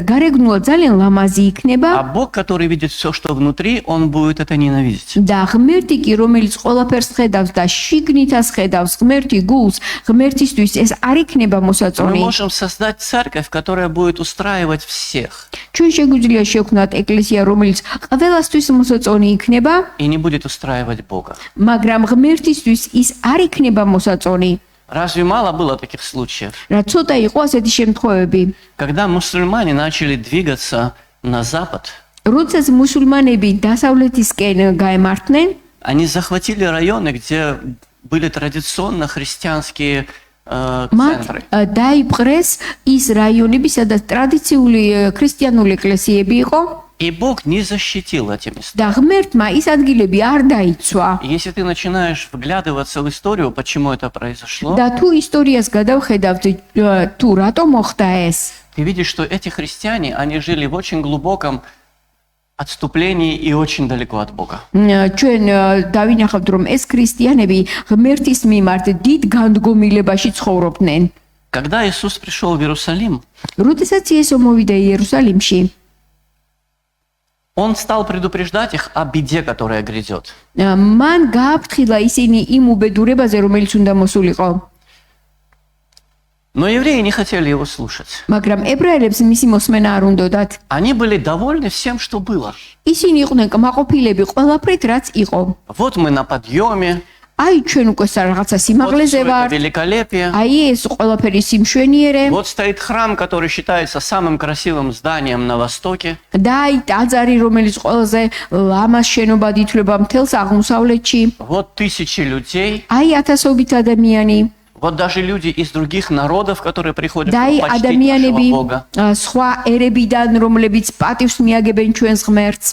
გარეგნულად ძალიან ლამაზი იქნება а Бог, который видит все, что внутри, Он будет это ненавидеть. და ღმერთი კი რომელიც ყველაფერს ხედავს და შიგნითაც ხედავს ღმერთი გულს ღმერთისთვის ეს არ იქნება Мы მოსაწონი можем создать церковь, которая будет устраивать всех ჩვენ შეგვიძლია შევქმნათ ეკლესია რომელიც ყველასთვის მოსაწონი იქნება и не будет устраивать Бога. მაგრამ ღმერთისთვის ის არ იქნება მოსაწონი Разве мало было таких случаев? რა ცოტა იყო ასეთი შემთხვევები Когда мусульмане начали двигаться на запад, როდესაც მუსულმანები დასავლეთისკენ გაემართნენ они захватили районы, где были традиционно христианские მათ центры. დაიპყრეს ის რაიონები სადაც ტრადიციული ქრისტიანული ეკლესიები იყო И Бог не защитил эти места. და ღმერთმა ის ადგილები არ დაიცვა И если ты начинаешь вглядываться в историю, почему это произошло, და თუ ისტორიას გადავხედავთ თუ რატო მოხდა ეს ты видишь, что эти христиане, они жили в очень глубоком отступлении и очень далеко от Бога. ჩვენ დავინახავთ რომ ეს ქრისტიანები ღმერთის მიმართ დიდ განდგომილებაში ცხოვრობდნენ Когда Иисус пришел в Иерусалим, როდესაც იესო მოვიდა იერუსალიმში Он стал предупреждать их о беде, которая грядет. მან გააფრთხილა ისინი იმ უბედურებაზე რომელიც უნდა მოსულიყო Но евреи не хотели его слушать. მაგრამ ებრაელებს მისი მოსმენა არ უნდოდათ Они были довольны всем, что было. ისინი იყვნენ კმაყოფილები ყველაფრით რაც იყო Вот мы на подъеме, აი ჩვენ უკვე რაღაცა вот სიმაღლეზე всё это ვართ великолепие. აი ეს ყველაფერი სიმშვენიერე Вот стоит храм, который считается самым красивым зданием на Востоке. და აი ტაძარი რომელიც ყველაზე ლამაზ შენობად ითვლება მთელს აღმოსავლეთში Вот тысячи людей. აი ათასობით ადამიანი Вот даже люди из других народов, которые приходят, და აი чтобы почтить ადამიანები нашего Бога. სხვა ერებიდან რომლებიც პატივს მიაგებენ ჩვენს ღმერთს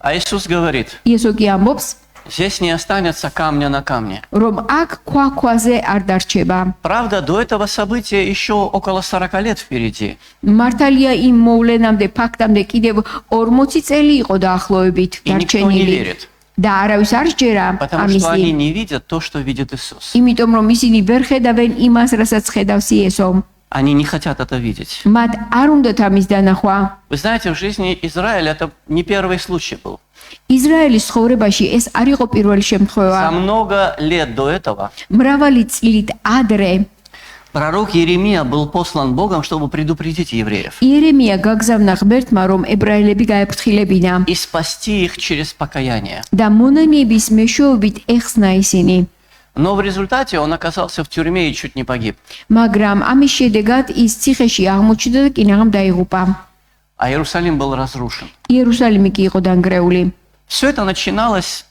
А Иисус говорит, იესო კი ამბობს здесь не останется камня на камне. რომ აქ ქვაზე არ დარჩება Правда, до этого события еще около 40 лет впереди. მართალია იმ მოვლენამდე ფაქტამდე კიდევ 40 წელი იყო დაახლოებით И никто не დარჩენილი верит, და არავის არ სჯერა потому что ამისი они не видят то, что видит Иисус. იმიტომ რომ ისინი ვერ ხედავენ იმას რასაც ხედავს იესო Они не хотят это видеть. მათ არ უნდათ ამის დანახვა Вы знаете, в жизни Израиля это не первый случай был. ისრაელის ცხოვრებაში ეს არ იყო პირველი შემთხვევა За много лет до этого მრავალი წლით ადრე пророк Иеремия был послан Богом, чтобы предупредить евреев იერემია გაგზავნა ღმერთმა რომ ებრაელები გაეფრთხილებინა и спасти их через покаяние. და მონანიების მეშვეობით ეხსნა ისინი Но в результате он оказался в тюрьме и чуть не погиб. მაგრამ ამის შედეგად ის ციხეში აღმოჩნდა და კინაღამ დაიღუპა А Иерусалим был разрушен. იერუსალიმი კი იყო დანგრეული Все это начиналось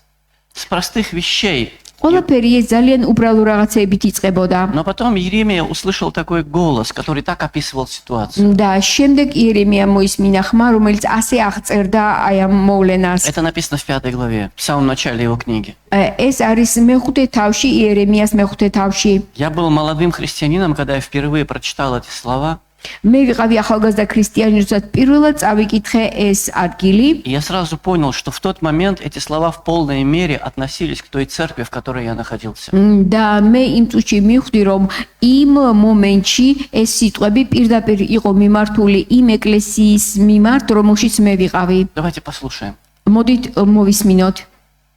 с простых вещей. ყველაფერი ეს ძალიან უბრალო რაღაცეებით იწყებოდა Но потом Иеремия услышал такой голос, который так описывал ситуацию. და შემდეგ იერემია მოისმინა ხმა რომელიც ასე აღწერდა აი ამ მოვლენას Это написано в 5 главе, в самом начале его книги. ეს არის მეხუთე თავში იერემიას მეხუთე თავში Я был молодым христианином, когда я впервые прочитал эти слова. მე ვიყავი ახალგაზრდა ქრისტიანი, როდესაც პირველად წავიკითხე ეს ადგილი И я сразу понял, что в тот момент эти слова в полной мере относились к той церкви, в которой я находился. და მე იმ წუთში მივხვდი რომ იმ მომენტში ეს სიტყვები პირდაპირ იყო მიმართული იმ ეკლესიის მიმართ რომელშიც მე ვიყავი Давайте послушаем. მოდით მოვისმინოთ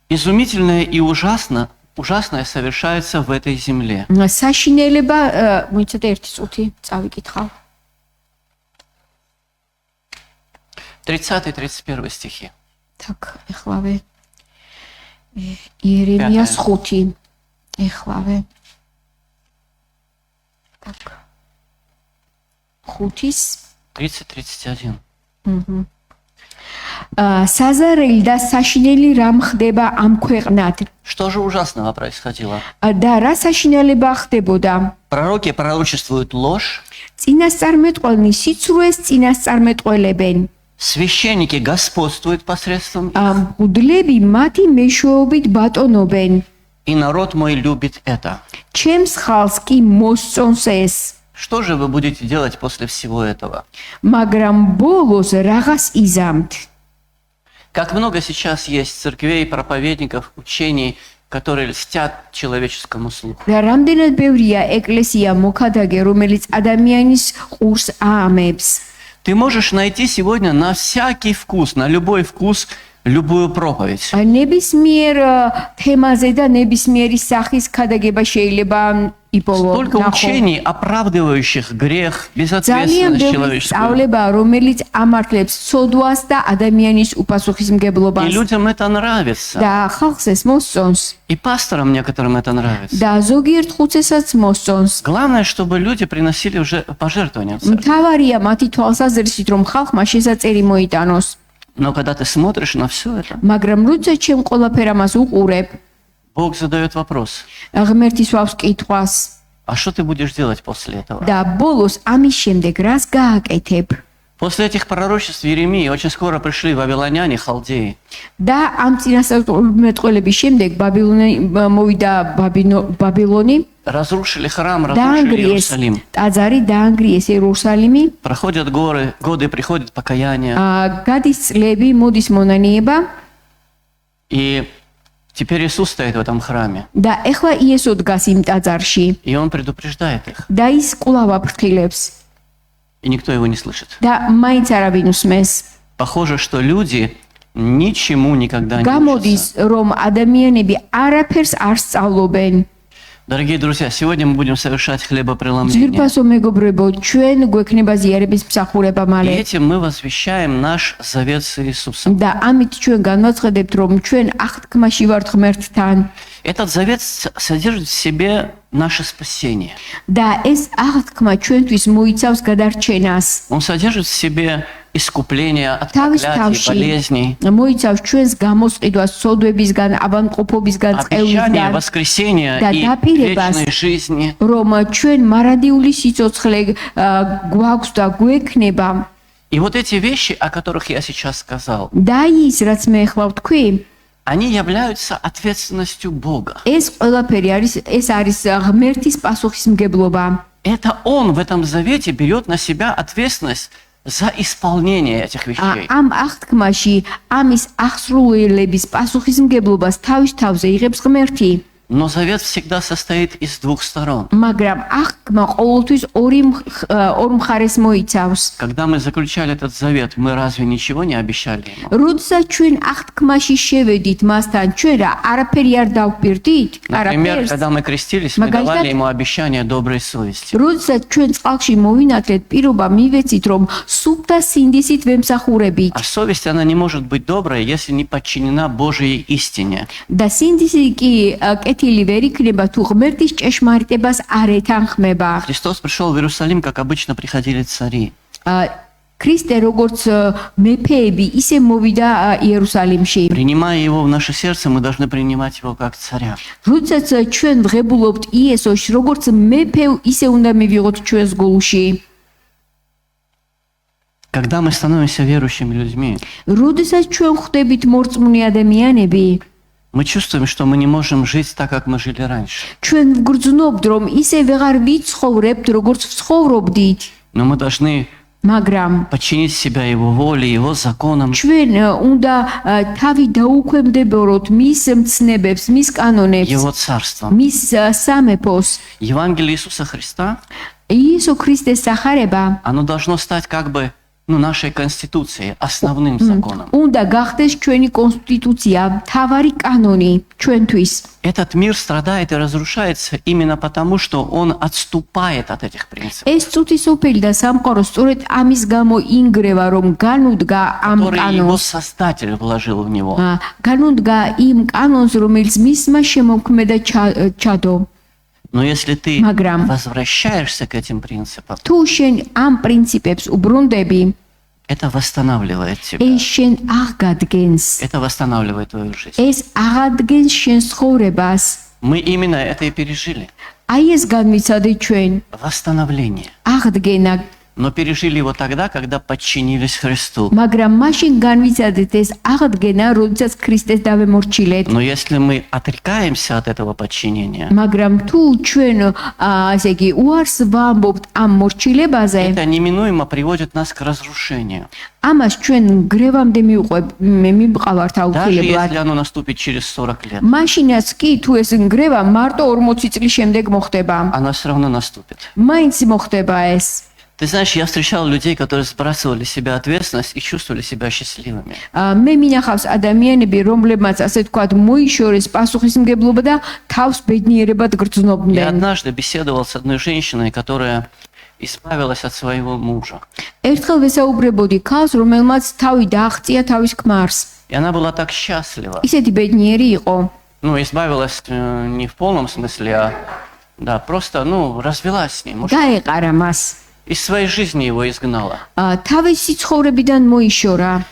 Изумительное и ужасное совершается в этой земле. საშინელება მოიცადე ერთი წუთი წავიკითხავ 30-31 стихи. так ეხლავე იერემიას 5 ეხლავე так 5-ის 30-31. საზარელი და საშინელი რამ ხდება ამ ქვეყნად Что же ужасного происходило? და რა საშინელება ხდებოდა Пророки пророчествуют ложь, წინასწარმეტყველნი სიცრუეს წინასწარმეტყველებენ священники господствуют посредством их, მღვდლები მათი მეშვეობით ბატონობენ и народ мой любит это. ჩემს ხალხს კი მოსწონს ეს Что же вы будете делать после всего этого? მაგრამ ბოლოს რაღაც იზამთ Как много сейчас есть церквей, проповедников, учений, которые льстят человеческому слуху. და რამდენად ბევრია ეკლესია მოქადაგე, რომელიც ადამიანის ყურს აამებს. Ты можешь найти сегодня на всякий вкус, на любой вкус, любую проповедь. ნებისმიერ თემაზე და ნებისმიერი სახის ქადაგება შეიძლება იპოვო. Столько учений, оправдывающих грех, ძალიან безответственность ბევრი человеческую. სწავლება, რომელიც ამართლებს ცოდვას და ადამიანის И უპასუხისმგებლობას людям это нравится. და ხალხს ეს მოსწონს И пасторам некоторым это нравится. და зогიერთ ხუცესაც მოსწონს. Главное, чтобы люди приносили уже пожертвования в церковь. მთავარია მათი თვალსაზრისით, რომ ხალხმა შესაწერი მოიტანოს. Но когда ты смотришь на все это, მაგრამ როცა ჩემ ყველაფერ ამას უყურებ, Бог задает вопрос. ღმერთის ვავს კითხვას А что ты будешь делать после этого? და ბოლოს ამის შემდეგ რას გააკეთებ? После этих пророчеств Иеремии очень скоро пришли вавилоняне, халдеи. და ამ წინასწარმეტყველების შემდეგ მოვიდა ბაბილონი, Разрушили храм, разрушили დაანგრიეს Иерусалим. ტაძარი, დაანგრიეს იერუსალიმი, Проходят годы, приходит покаяние. გადის წლები, მოდის მონანიება И теперь Иисус стоит в этом храме. და ეხლა იესო დგას იმ ტაძარში И Он предупреждает их. და ის კვლავ აფრთხილებს И никто его не слышит. და маინც არავინ უსმენს. Похоже, что люди ничему никогда не გამოდის, учатся. რომ ადამიანები არაფერს არ სწავლობენ. Дорогие друзья, сегодня мы будем совершать хлебопреломление. ძვირფასო მეგობრებო, ჩვენ გვექნება ზიარების მსახურება И მალე. этим мы возвещаем наш завет с Иисусом. და ამით ჩვენ განვაცხადებთ, რომ ჩვენ აღთქმაში ვართ ღმერთთან Этот завет содержит в себе наше спасение. და ეს აღთქმა ჩვენთვის მოიცავს გადარჩენას. Он содержит в себе искупление от თავის проклятий, თავში болезней, მოიცავს ჩვენს გამოსყიდვას, სოდვებისგან, ავადმყოფობისგან, обещание წყევლისგან воскресения და и დაპირებას, вечной жизни. რომ ჩვენ მარადიული სიცოცხლე გვაქვს და გვექნება. И вот эти вещи, о которых я сейчас сказал, და ის, რაც მე ახლა ვთქვი, они являются ответственностью Бога. ეს ყველაფერი არის ღმერთის პასუხისმგებლობა. Это Он в этом завете берет на себя ответственность за исполнение этих вещей. ამ აღთქმაში ამის აღსრულების პასუხისმგებლობას თავის თავზე იღებს ღმერთი. Но завет всегда состоит из двух сторон. მაგრამ აღთქმა ყოველთვის ორ მხარეს მოიცავს. Когда мы заключали этот завет, мы разве ничего не обещали ему? როდესაც ჩვენ აღთქმაში შევედით მასთან, ჩვენ რა არაფერი არ დავპირდით? Например, когда мы крестились, мы Მაგალითად, давали ему обещание доброй совести. როდესაც ჩვენ წყალში მოვინათლეთ, პირობა მივეცით, რომ სუფთა სინდისით ვემსახურებით. А совесть, она не может быть доброй, если не подчинена Божьей истине. და სინდისი კი კეთილი ვერ იქნება, თუ ღმერთის ჭეშმარიტებას არ ეთანხმება. Христос пришел в Иерусалим, как обычно приходили цари. ქრისტე როგორც მეფეები ისე მოვიდა იერუსალიმში. Принимая его в наше сердце, мы должны принимать его как царя. როდესაც ჩვენ ვღებულობთ იესოს, როგორც მეფე, ისე უნდა მივიღოთ ჩვენს გულში. Когда мы становимся верующими людьми, როდესაც ჩვენ ხდებით მორწმუნე ადამიანები, мы чувствуем, что мы не можем жить так, как мы жили раньше. ჩვენ ვგრძნობთ, რომ ისე ვეღარ ვიცხოვრებთ, როგორც ვცხოვრობდით, Но мы должны მაგრამ подчинить себя его воле, его законам. ჩვენ უნდა თავი დაუქვემდებაროთ მის მცნებებს, მის კანონებს, Его царством. მის სამეფოს. Евангелие Иисуса Христа, იესო ქრისტეს სახარება оно должно стать как бы нашей конституцией, основным законом. უნდა გახდეს ჩვენი კონსტიტუცია, თავარი კანონი ჩვენთვის. Этот мир страдает и разрушается именно потому, что он отступает от этих принципов, ეს წუთი სოფელი და სამყარო სწორედ ამის გამო ინგრევა, რომ განუდგა ამ которые его კანონს. Создатель вложил в него. განუდგა იმ კანონს, რომელიც მისმა შემოქმედა ჩადო. Но если ты Მაგრამ возвращаешься к этим принципам, თუ შენ ამ პრინციპებს უბრუნდები, это восстанавливает тебя. ეს შენ აღგადგენს. Это восстанавливает твою жизнь. ეს აღადგენს შენ ცხოვრებას. Мы именно это и пережили. აი ეს განვიცადეთ ჩვენ. Восстановление. აღდგენა, но пережили его тогда, когда подчинились Христу. მაგრამ მაშინ განვიცადეთ ეს აღდგენა, როდესაც ქრისტეს დავემორჩილეთ. Но если мы отрекаемся от этого подчинения, მაგრამ თუ ჩვენ ასე იგი უარს ვამბობთ ამ მორჩილებაზე, это неминуемо приводит нас к разрушению. ამას ჩვენ გრევამდე მივყავართ Даже აუცილებლად. если оно наступит через 40 лет, მაშინაც კი თუ ეს გრევა მარტო 40 წლის შემდეგ მოხდება, оно все равно наступит. მაინც მოხდება ეს. Ты знаешь, я встречал людей, которые сбрасывали с себя ответственность и чувствовали себя счастливыми. მე მინახავს ადამიანები, რომლებმაც ასე თქვათ მოიშორეს პასუხისმგებლობა და თავს ბედნიერებად Я გრძნობდნენ. однажды беседовал с одной женщиной, которая избавилась от своего мужа. ერთხელ ვესაუბრებოდი ქალს, რომელმაც თავი დააღწია თავის ქმარს. И она была так счастлива. ისეთი ბედნიერი იყო. Ну, избавилась не в полном смысле, а да, просто, развелась с ним. Может, გაეყარა მას. из своей жизни его изгнала. თავისი ცხოვრებიდან მოიშორა.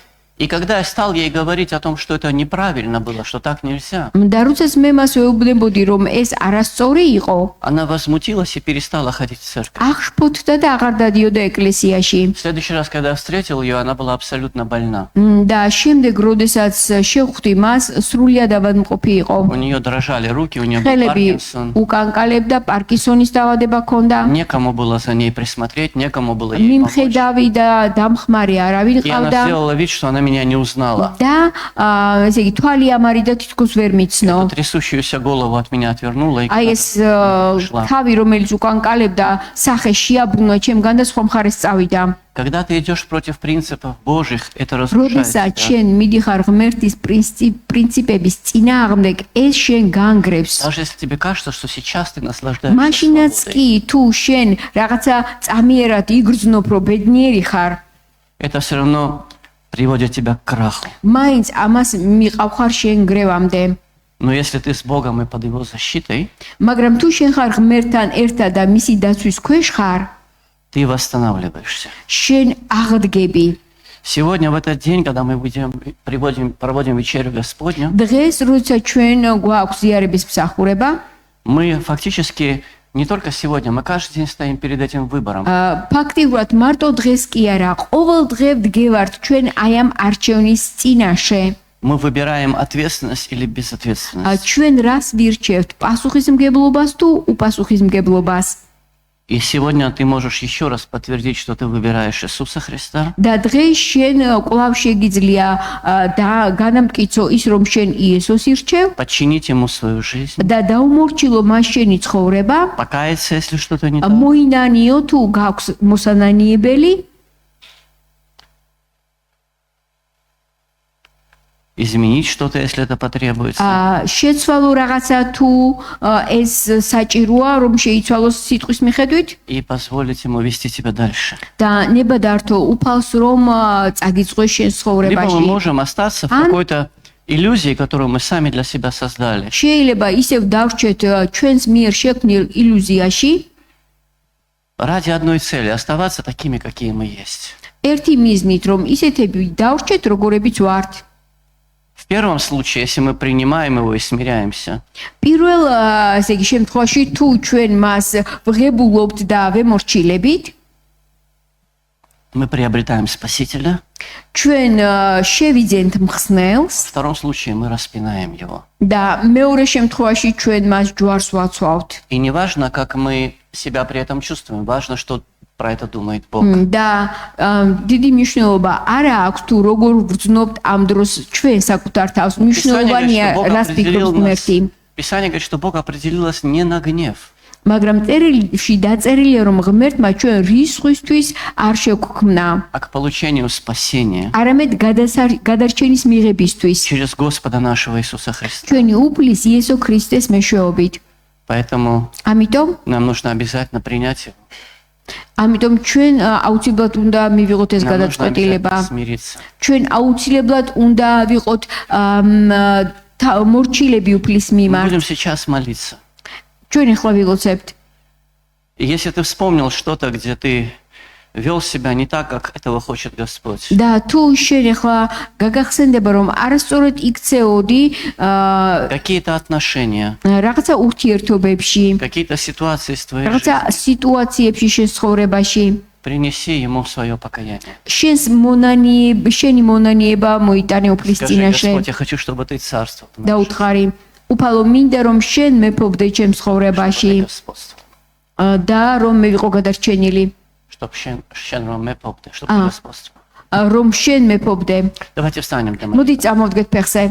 И когда я стал ей говорить о том, что это неправильно было, что так нельзя, და როდესაც მე მას ვეუბნებოდი, რომ ეს არასწორი იყო, она возмутилась и перестала ходить в церковь. აღშფოთდა და აღარ დადიოდა ეკლესიაში. В следующий раз, когда я встретил ее, она была абсолютно больна. და შემდეგ, როდესაც შევხვდი მას, სრულიად ავადმყოფი იყო. У нее дрожали руки, у нее был ხელები Паркинсон. უკანკალებდა, პარკინსონის დაავადება ჰქონდა. Некому было за ней присмотреть, некому было ей помочь. მიმხედავი და დამხმარე არავინ И она ყავდა. сделала вид, что она меня не узнала. და ესე იგი თვალი ამარიდა თითქოს ვერ მიცნო. Трясущуюся голову от меня отвернула и აი ეს თავი რომელიც უკანკალებდა სახე შეაბრუნა ჩემგან და სხვა მხარეს წავიდა. когда ты идешь против принципов Божьих, это разрушает როდესაც тебя. შენ მიდიხარ ღმერთის პრინციპების წინააღმდეგ, ეს შენ განგრევს. Даже если тебе кажется, что сейчас ты наслаждаешься მაშინაც свободой, კი თუ შენ რაღაცა წამიერად იგრძნობ, რომ ბედნიერი ხარ, это все равно приводит тебя к краху. მაინც ამას მიყავ ხარ შენ გრევამდე. Но если ты с Богом и под Его защитой, მაგრამ თუ შენ ხარ ღმერთთან ერთად და მისი დაცვის ქვეშ ხარ, ты восстанавливаешься. შენ აღდგები. Сегодня, в этот день, когда мы проводим вечерю Господню, დღეს როცა ჩვენ გვაქვს ზიარების მსახურება, мы фактически не только сегодня, мы каждый день стоим перед этим выбором. ფაქტიურად მარტო დღეს კი არა, ყოველ დღე ვდგევართ ჩვენ აი ამ არჩევნის წინაშე. Мы выбираем ответственность или безответственность. ჩვენ რას ვირჩევთ, პასუხისმგებლობას თუ უპასუხისმგებლობას? И сегодня ты можешь еще раз подтвердить, что ты выбираешь Иисуса Христа. და დღეს შენ კვლავ შეგიძლია და განამტკიცო ის, რომ შენ იესოს ირჩევ Подчинить Ему свою жизнь. და დაუმორჩილო მას შენი ცხოვრება, Покаяться, если что-то не так. მოინანიო თუ გაქვს მოსანანიებელი, Изменить что-то, если это потребуется. შეცვალო რაღაცა თუ ეს საჭიროა, რომ შეიცვალოს სიტყვის მიხედვით И позволить Ему вести тебя дальше. და ნება დართო უფალს, რომ წაგიწყოს შენ Либо мы ცხოვრებაში. можем остаться в какой-то иллюзии, которую мы сами для себя создали. შეიძლება ისევ დავრჩეთ ჩვენს მიერ შექმნილ ილუზიაში, Ради одной цели оставаться такими, какие мы есть. ერთი მიზნით, რომ ისეთები დავრჩეთ, როგორებიც ვართ. В первом случае, если мы принимаем его и смиряемся, პირველ ესე იგი შემთხვევაში თუ ჩვენ მას ვღებულობთ და ვემორჩილებით, мы приобретаем Спасителя. ჩვენ შევიძენთ В მხსნელს втором случае мы распинаем его. და მეორე შემთხვევაში ჩვენ მას ჯვარს ვაცვავთ. И не важно, как мы себя при этом чувствуем, важно, что про это думает Бог. და დიდი მნიშვნელობა არა აქვს თუ როგორ ვგრძნობთ ამ დროს ჩვენ საკუთარ თავს. მნიშვნელოვანია რას ფიქრობს ღმერთი. Писание говорит, что Бог определил нас не на гнев, მაგრამ წერილში დაწერილია, რომ ღმერთმა ჩვენ რისხვისთვის არ შეგქმნა, а к получению спасения არამედ გადარჩენის მიღებისთვის. через Господа нашего Иисуса Христа. ჩვენი უფლის იესო ქრისტეს მეშვეობით. Поэтому ამიტომ нам нужно обязательно принять его. ამიტომ ჩვენ აუცილებლად უნდა მივიღოთ ეს Нам нужно გადაწყვეტილება. обязательно смириться. ჩვენ აუცილებლად უნდა ვიყოთ მორჩილები უფლის Мы მიმართ. будем сейчас молиться. ჩვენ ახლა ვიღოცებთ. И если ты вспомнил что-то, где ты вел себя не так, как этого хочет Господь, და თუ შენ ახლა გაგახსენდება, რომ არასწორად იქცეოდი какие-то отношения, რაღაცა ურთიერთობებში, какие-то ситуации из твоей რაღაცა жизни, სიტუაციებში შენ ცხოვრებაში, принеси ему свое покаяние. შენი მონანიება მოიტანე უფლის Скажи, წინაშე Господь, я хочу, чтобы ты царствовал. в და моей უთხარი უფალო მინდა რომ შენ მეფობდე ჩემს жизни, ცხოვრებაში чтобы ты господствовал. და რომ მე ვიყო გადარჩენილი Чтобы шен роме попте, чтобы ты господствовал. რომ შენ მეფობდე Давайте встанем для молитвы. მოდი წამოვდგეთ ფეხზე